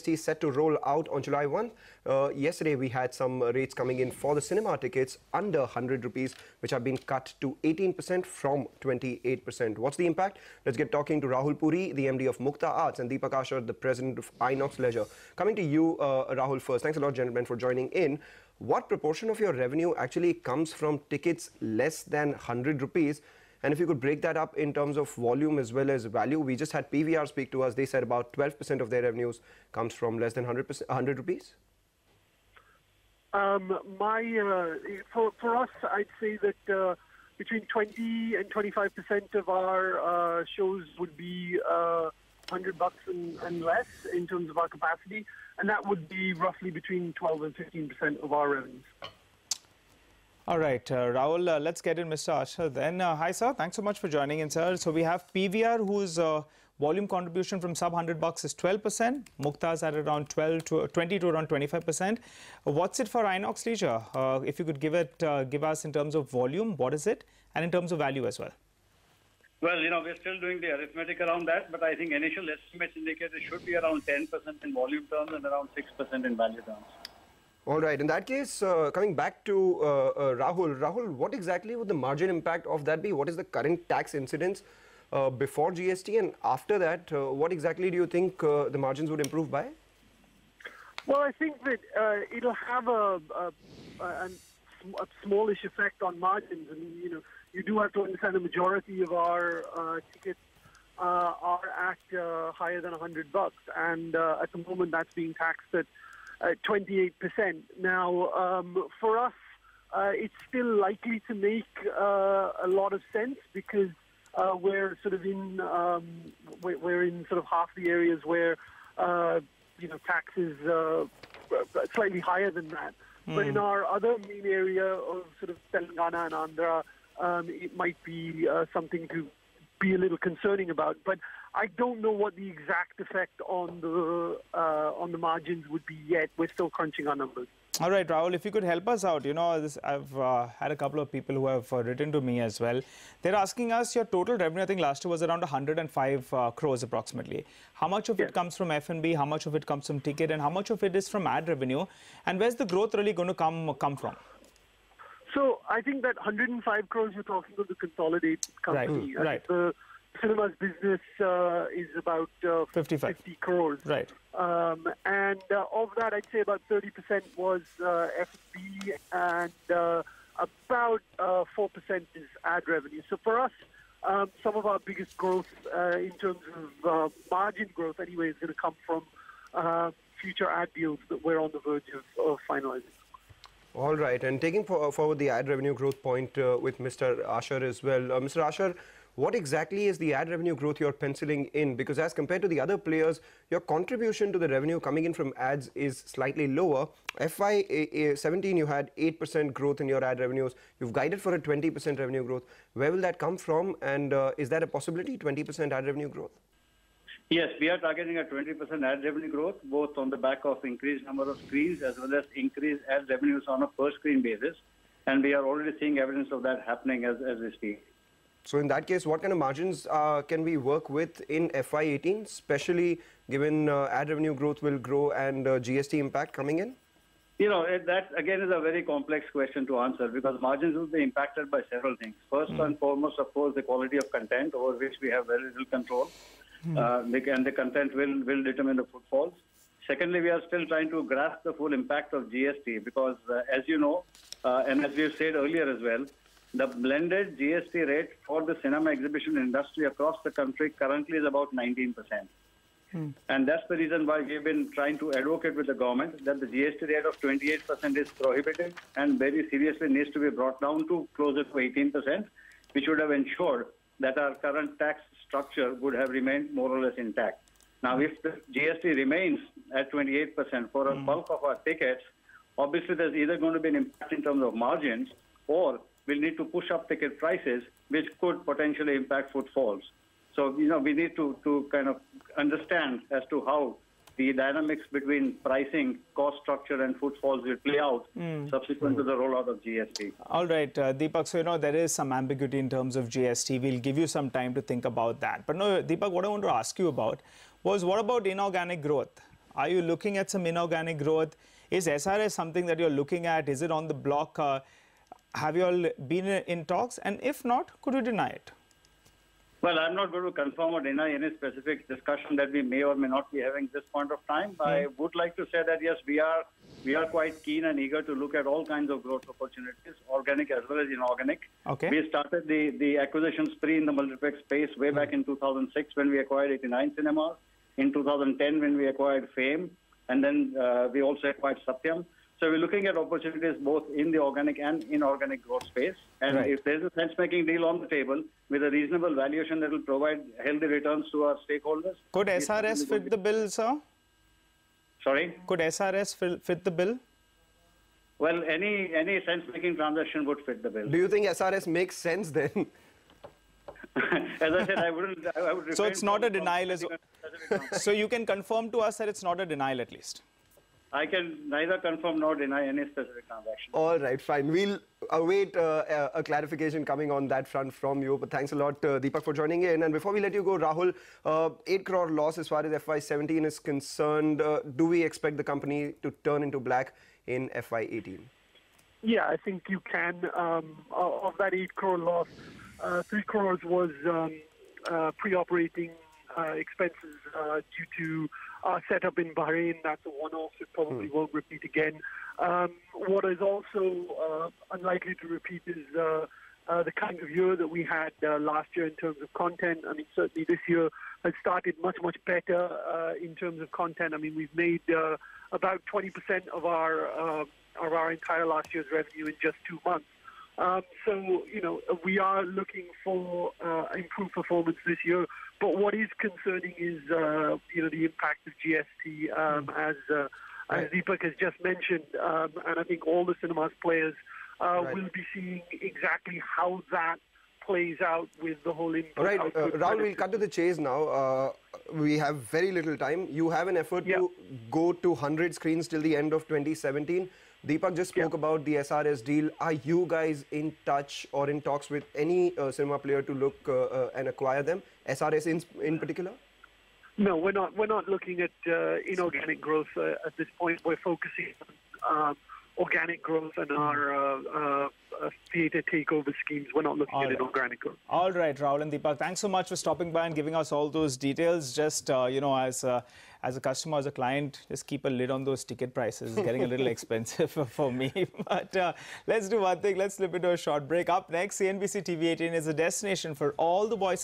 GST is set to roll out on July 1. Yesterday, we had some rates coming in for the cinema tickets under 100 rupees, which have been cut to 18% from 28%. What's the impact? Let's get talking to Rahul Puri, the MD of Mukta Arts, and Deepak Asher, the president of Inox Leisure. Coming to you, Rahul, first. Thanks a lot, gentlemen, for joining in. What proportion of your revenue actually comes from tickets less than 100 rupees? And if you could break that up in terms of volume as well as value. We just had PVR speak to us. They said about 12% of their revenues comes from less than 100 rupees. For us, I'd say that between 20 and 25% of our shows would be $100 and less in terms of our capacity, and that would be roughly between 12 and 15% of our revenues. All right, Rahul, let's get in Mr. Asher then. Hi, sir. Thanks so much for joining in, sir. So we have PVR, whose volume contribution from sub $100 is 12%. Mukta's at around 20 to around 25%. What's it for Inox Leisure? If you could give us in terms of volume, what is it? And in terms of value as well. Well, we're still doing the arithmetic around that, but I think initial estimates indicate it should be around 10% in volume terms and around 6% in value terms. All right. In that case, coming back to Rahul, what exactly would the margin impact of that be? What is the current tax incidence before GST, and after that, what exactly do you think the margins would improve by? Well, I think that it'll have a smallish effect on margins. I mean, you do have to understand the majority of our tickets are at higher than $100, and at the moment that's being taxed at 28%. Now, for us, it's still likely to make a lot of sense because we're sort of in we're in sort of half the areas where taxes slightly higher than that. But in our other main area of sort of Telangana and Andhra, it might be something to be a little concerning about. But I don't know what the exact effect on the margins would be yet. We're still crunching our numbers. All right, Rahul, if you could help us out. I've had a couple of people who have written to me as well. They're asking us your total revenue, I think last year was around 105 crores approximately. How much of it comes from F&B, how much of it comes from ticket, and how much of it is from ad revenue? And where's the growth really going to come from? So I think that 105 crores you're talking about the consolidated company. Right. The cinemas business is about 50 crores. Right. And of that, I'd say about 30% was F&B, and about 4% is ad revenue. So for us, some of our biggest growth in terms of margin growth anyway is going to come from future ad deals that we're on the verge of finalizing. All right, and taking forward the ad revenue growth point with Mr. Asher as well. Mr. Asher, what exactly is the ad revenue growth you're penciling in? Because as compared to the other players, your contribution to the revenue coming in from ads is slightly lower. FY17, you had 8% growth in your ad revenues. You've guided for a 20% revenue growth. Where will that come from? And is that a possibility, 20% ad revenue growth? Yes, we are targeting a 20% ad revenue growth, both on the back of increased number of screens as well as increased ad revenues on a per-screen basis. And we are already seeing evidence of that happening as we speak. So in that case, what kind of margins can we work with in FY18, especially given ad revenue growth will grow and GST impact coming in? That again is a very complex question to answer because margins will be impacted by several things. First and foremost, of course, the quality of content over which we have very little control. And the content will determine the footfalls. Secondly, we are still trying to grasp the full impact of GST because, as you know, and as we have said earlier as well, the blended GST rate for the cinema exhibition industry across the country currently is about 19%. And that's the reason why we've been trying to advocate with the government that the GST rate of 28% is prohibited and very seriously needs to be brought down to closer to 18%, which would have ensured that our current tax structure would have remained more or less intact. Now, if the GST remains at 28% for a bulk of our tickets, obviously there's either going to be an impact in terms of margins or we'll need to push up ticket prices, which could potentially impact footfalls. So, we need to kind of understand as to how the dynamics between pricing, cost structure and footfalls will play out subsequent to the rollout of GST. All right, Deepak, so there is some ambiguity in terms of GST. We'll give you some time to think about that. But no, Deepak, what I want to ask you about was what about inorganic growth? Are you looking at some inorganic growth? Is SRS something that you're looking at? Is it on the block? Have you all been in talks? And if not, could you deny it? Well, I'm not going to confirm or deny any specific discussion that we may or may not be having this point of time. I would like to say that, yes, we are quite keen and eager to look at all kinds of growth opportunities, organic as well as inorganic. Okay. We started the acquisition spree in the multiplex space way back in 2006 when we acquired 89 Cinemas, in 2010 when we acquired Fame, and then we also acquired Satyam. So we're looking at opportunities both in the organic and inorganic growth space. And if there's a sense-making deal on the table with a reasonable valuation that will provide healthy returns to our stakeholders. Could SRS fit the bill, sir? Sorry? Could SRS fit the bill? Well, any sense-making transaction would fit the bill. Do you think SRS makes sense then? As I said, I would So it's not a denial. So you can confirm to us that it's not a denial at least? I can neither confirm nor deny any specific transaction. All right, fine. We'll await a clarification coming on that front from you. But thanks a lot, Deepak, for joining in. And before we let you go, Rahul, 8 crore loss as far as FY17 is concerned. Do we expect the company to turn into black in FY18? Yeah, I think you can. Of that 8 crore loss, 3 crores was pre-operating expenses due to our setup in Bahrain. That's a one-off. It probably won't repeat again. What is also unlikely to repeat is the kind of year that we had last year in terms of content. I mean, certainly this year has started much, much better in terms of content. I mean, we've made about 20% of our entire last year's revenue in just 2 months. So, you know, we are looking for improved performance this year. But what is concerning is, you know, the impact of GST, as Deepak has just mentioned. And I think all the cinemas players will be seeing exactly how that plays out with the whole input. All right, Rahul, we'll cut to the chase now. We have very little time. You have an effort to go to 100 screens till the end of 2017. Deepak just spoke about the SRS deal. Are you guys in touch or in talks with any cinema player to look and acquire them? SRS in particular? No, we're not. We're not looking at inorganic growth at this point. We're focusing on organic growth and our theatre takeover schemes. We're not looking at inorganic growth. All right, Rahul and Deepak, thanks so much for stopping by and giving us all those details. Just, you know, as a customer, as a client, just keep a lid on those ticket prices. It's getting a little expensive for me. But let's do one thing. Let's slip into a short break. Up next, CNBC TV 18 is a destination for all the voices